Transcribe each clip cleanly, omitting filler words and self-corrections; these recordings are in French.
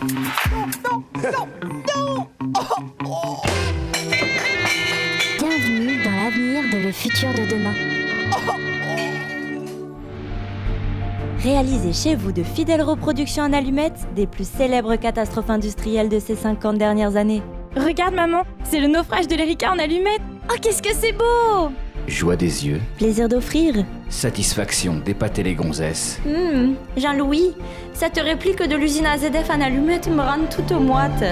Bienvenue dans l'avenir de le futur de demain. Réalisez chez vous de fidèles reproductions en allumettes des plus célèbres catastrophes industrielles de ces 50 dernières années. Regarde maman, c'est le naufrage de l'Erika en allumettes. Oh, qu'est-ce que c'est beau! Joie des yeux, Plaisir d'offrir. satisfaction d'épater les gonzesses. Jean-Louis, cette réplique de l'usine AZF en allumettes me rend toute moite.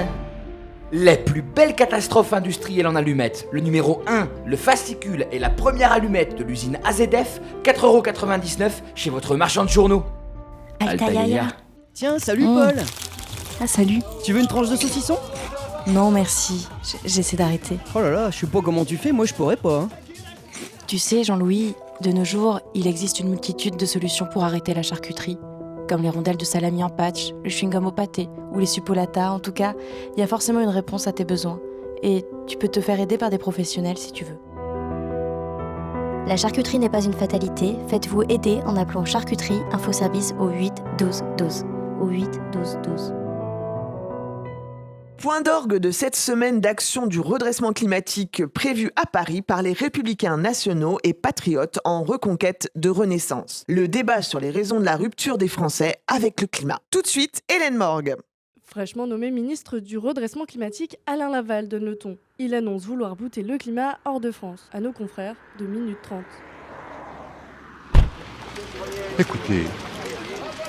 Les plus belles catastrophes industrielles en allumettes. Le numéro 1, le fascicule et la première allumette de l'usine AZF, 4,99€ chez votre marchand de journaux. Altaïa. Tiens, salut Paul. Ah salut. Tu veux une tranche de saucisson? Non merci, j'essaie d'arrêter. Oh là là, je sais pas comment tu fais, moi je pourrais pas. Hein. Tu sais Jean-Louis, de nos jours, il existe une multitude de solutions pour arrêter la charcuterie. Comme les rondelles de salami en patch, le chewing-gum au pâté ou les suppolata. En tout cas, il y a forcément une réponse à tes besoins. Et tu peux te faire aider par des professionnels si tu veux. La charcuterie n'est pas une fatalité. Faites-vous aider en appelant Charcuterie Infoservice au 8 12 12. Au 8 12 12. Point d'orgue de cette semaine d'action du redressement climatique prévue à Paris par les républicains nationaux et patriotes en reconquête de renaissance. Le débat sur les raisons de la rupture des Français avec le climat. Tout de suite, Hélène Morgue. Fraîchement nommé ministre du redressement climatique, Alain Laval donne le ton. Il annonce vouloir bouter le climat hors de France, à nos confrères de Minute 30. Écoutez,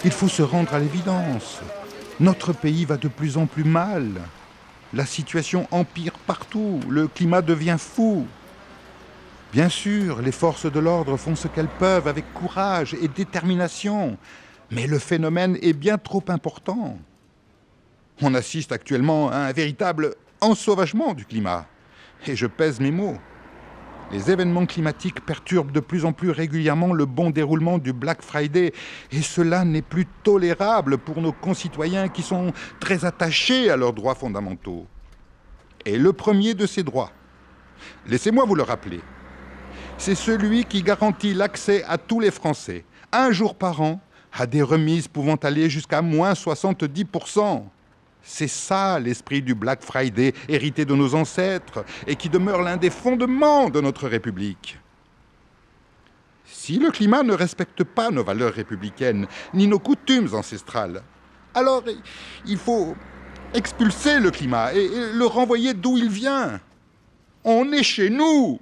il faut se rendre à l'évidence. Notre pays va de plus en plus mal. La situation empire partout. Le climat devient fou. Bien sûr, les forces de l'ordre font ce qu'elles peuvent avec courage et détermination. Mais le phénomène est bien trop important. On assiste actuellement à un véritable ensauvagement du climat. Et je pèse mes mots. Les événements climatiques perturbent de plus en plus régulièrement le bon déroulement du Black Friday. Et cela n'est plus tolérable pour nos concitoyens qui sont très attachés à leurs droits fondamentaux. Et le premier de ces droits, laissez-moi vous le rappeler, c'est celui qui garantit l'accès à tous les Français, un jour par an, à des remises pouvant aller jusqu'à moins 70%. C'est ça l'esprit du Black Friday, hérité de nos ancêtres, et qui demeure l'un des fondements de notre République. Si le climat ne respecte pas nos valeurs républicaines, ni nos coutumes ancestrales, alors il faut expulser le climat et le renvoyer d'où il vient. On est chez nous.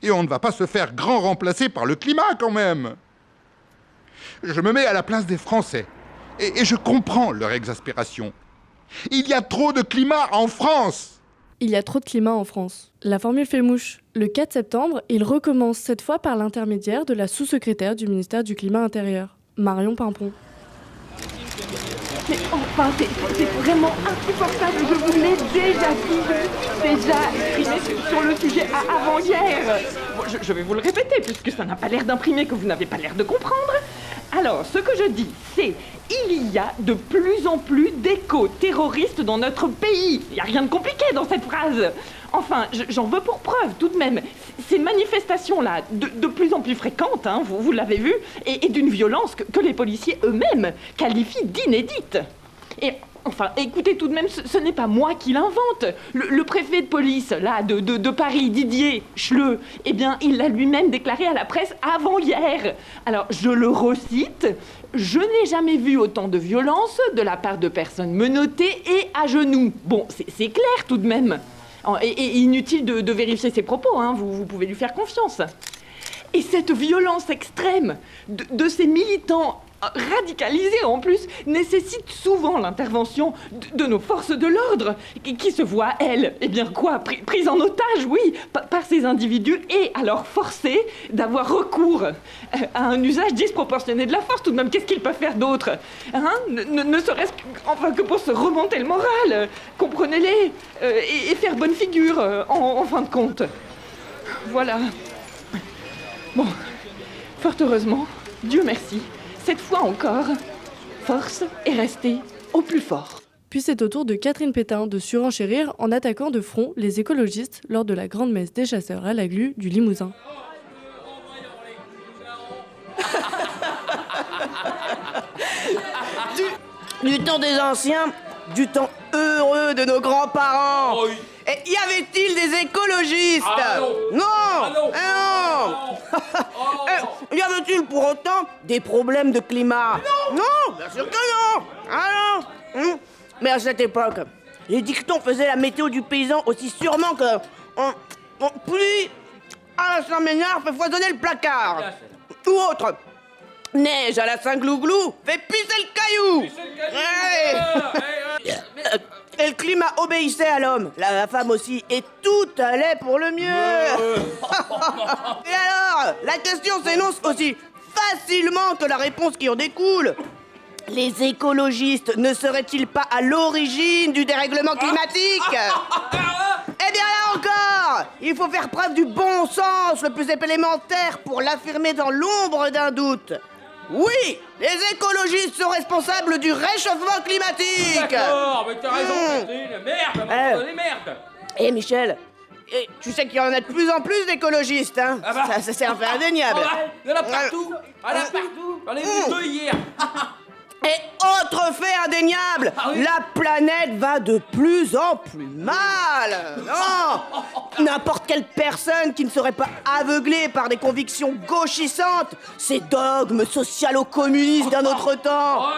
Et on ne va pas se faire grand remplacer par le climat quand même. Je me mets à la place des Français. Et je comprends leur exaspération. Il y a trop de climat en France. Il y a trop de climat en France. La formule fait mouche. Le 4 septembre, il recommence cette fois par l'intermédiaire de la sous-secrétaire du ministère du Climat intérieur, Marion Pimpon. Mais enfin, c'est vraiment insupportable. Je vous l'ai déjà exprimé sur le sujet avant-hier. Bon, je vais vous le répéter, puisque ça n'a pas l'air d'imprimer que vous n'avez pas l'air de comprendre. Alors, ce que je dis, c'est il y a de plus en plus d'éco-terroristes dans notre pays. Il n'y a rien de compliqué dans cette phrase. Enfin, j'en veux pour preuve, tout de même. Ces manifestations-là, de plus en plus fréquentes, hein, vous l'avez vu, et d'une violence que les policiers eux-mêmes qualifient d'inédite. Et enfin, écoutez tout de même, ce n'est pas moi qui l'invente. Le préfet de police, là, de Paris, Didier Schleux, eh bien, il l'a lui-même déclaré à la presse avant-hier. Alors, je le recite, « Je n'ai jamais vu autant de violence de la part de personnes menottées et à genoux. » Bon, c'est clair tout de même. Et inutile de vérifier ses propos, hein, vous pouvez lui faire confiance. Et cette violence extrême de ces militants radicalisés en plus nécessite souvent l'intervention de nos forces de l'ordre qui se voient, elles, eh bien quoi, prises en otage, oui, par ces individus et alors forcées d'avoir recours à un usage disproportionné de la force. Tout de même, qu'est-ce qu'ils peuvent faire d'autre, hein, ne serait-ce que pour se remonter le moral, comprenez-les, et faire bonne figure en fin de compte. Voilà. Bon, fort heureusement, Dieu merci, cette fois encore, force est restée au plus fort. Puis c'est au tour de Catherine Pétain de surenchérir en attaquant de front les écologistes lors de la grande messe des chasseurs à la glu du Limousin. Du temps des anciens, du temps heureux de nos grands-parents. Oh oui. Et y avait-il des écologistes? Ah non. Non. Ah non. Eh non. Y avait-il pour autant des problèmes de climat? Non, bien sûr que non. Ah non. Mais à cette époque, les dictons faisaient la météo du paysan aussi sûrement que pluie à la Saint-Ménard fait foisonner le placard. Ou autre. Neige à la Saint-Glouglou fait pisser le caillou. Et le climat obéissait à l'homme, la femme aussi, et tout allait pour le mieux. Et alors, la question s'énonce aussi facilement que la réponse qui en découle. Les écologistes ne seraient-ils pas à l'origine du dérèglement climatique? Eh bien là encore, il faut faire preuve du bon sens le plus élémentaire pour l'affirmer dans l'ombre d'un doute. Oui, les écologistes sont responsables du réchauffement climatique. D'accord, mais t'as raison, Catherine. Merde, merde. Eh Michel, tu sais qu'il y en a de plus en plus d'écologistes, hein. Ah bah. Ça c'est un fait indéniable. Il y en a partout. J'en ai vu 2 hier. Et autre fait indéniable, la planète va de plus en plus mal. Non, n'importe quelle personne qui ne serait pas aveuglée par des convictions gauchissantes, ces dogmes socialo-communistes d'un autre temps.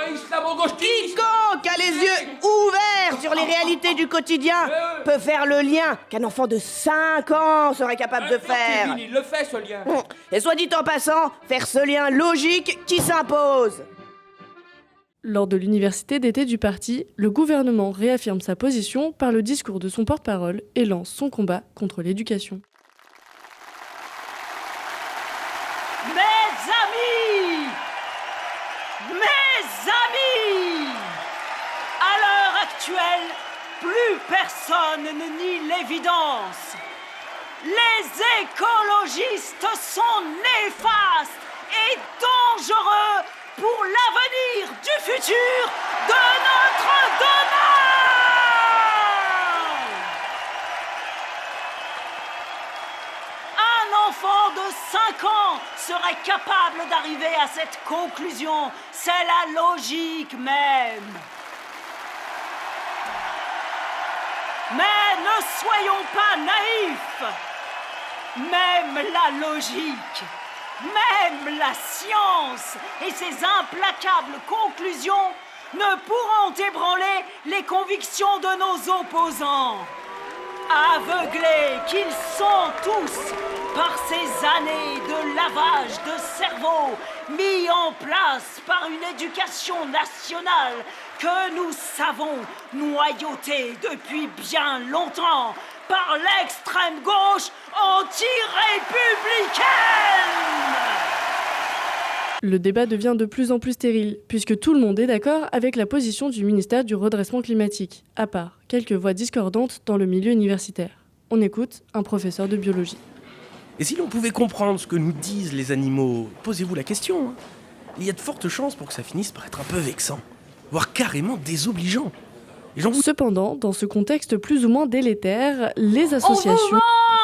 Quiconque a les yeux ouverts sur les réalités du quotidien peut faire le lien qu'un enfant de 5 ans serait capable de faire. Kevin, il le fait, ce lien. Et soit dit en passant, faire ce lien logique qui s'impose. Lors de l'université d'été du parti, le gouvernement réaffirme sa position par le discours de son porte-parole et lance son combat contre l'éducation. Mes amis, à l'heure actuelle, plus personne ne nie l'évidence. Les écologistes sont néfastes et dangereux pour l'avenir du futur de notre demain! Un enfant de 5 ans serait capable d'arriver à cette conclusion. C'est la logique même. Mais ne soyons pas naïfs. Même la logique, même la science et ses implacables conclusions ne pourront ébranler les convictions de nos opposants. Aveuglés qu'ils sont tous par ces années de lavage de cerveau mis en place par une éducation nationale que nous savons noyautée depuis bien longtemps par l'extrême gauche anti-républicaine. Le débat devient de plus en plus stérile, puisque tout le monde est d'accord avec la position du ministère du redressement climatique, à part quelques voix discordantes dans le milieu universitaire. On écoute un professeur de biologie. Et si l'on pouvait comprendre ce que nous disent les animaux, posez-vous la question. Il y a de fortes chances pour que ça finisse par être un peu vexant, voire carrément désobligeant. Cependant, dans ce contexte plus ou moins délétère, les associations...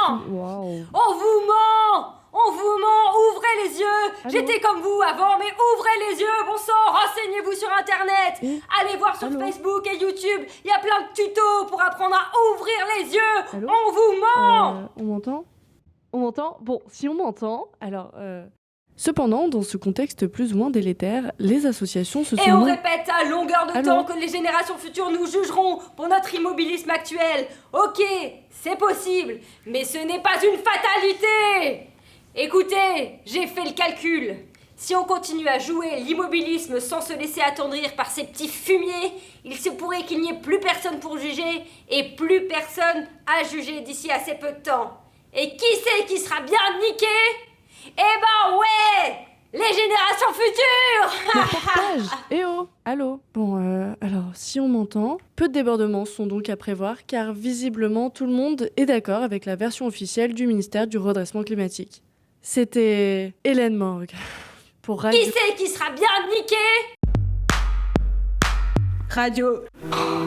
On vous ment! On vous ment! Ouvrez les yeux! Allô? J'étais comme vous avant, mais ouvrez les yeux, bon sang! Renseignez-vous sur Internet! Allez voir sur Facebook et YouTube, il y a plein de tutos pour apprendre à ouvrir les yeux! Allô? On vous ment! On m'entend? On m'entend? Bon, si on m'entend, alors... Cependant, dans ce contexte plus ou moins délétère, les associations se sont... Et on répète à longueur de Allô? temps que les générations futures nous jugeront pour notre immobilisme actuel. Ok, c'est possible, mais ce n'est pas une fatalité. Écoutez, j'ai fait le calcul. Si on continue à jouer l'immobilisme sans se laisser attendrir par ces petits fumiers, il se pourrait qu'il n'y ait plus personne pour juger et plus personne à juger d'ici assez peu de temps. Et qui c'est qui sera bien niqué ? Eh ben ouais, les générations futures. Le portage. Eh oh, allô. Bon, alors, si on m'entend, peu de débordements sont donc à prévoir, car visiblement tout le monde est d'accord avec la version officielle du ministère du redressement climatique. C'était Hélène Morgue pour Radio... Qui c'est qui sera bien niqué ? Radio.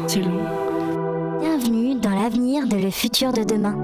C'est long. Bienvenue dans l'avenir de le futur de demain.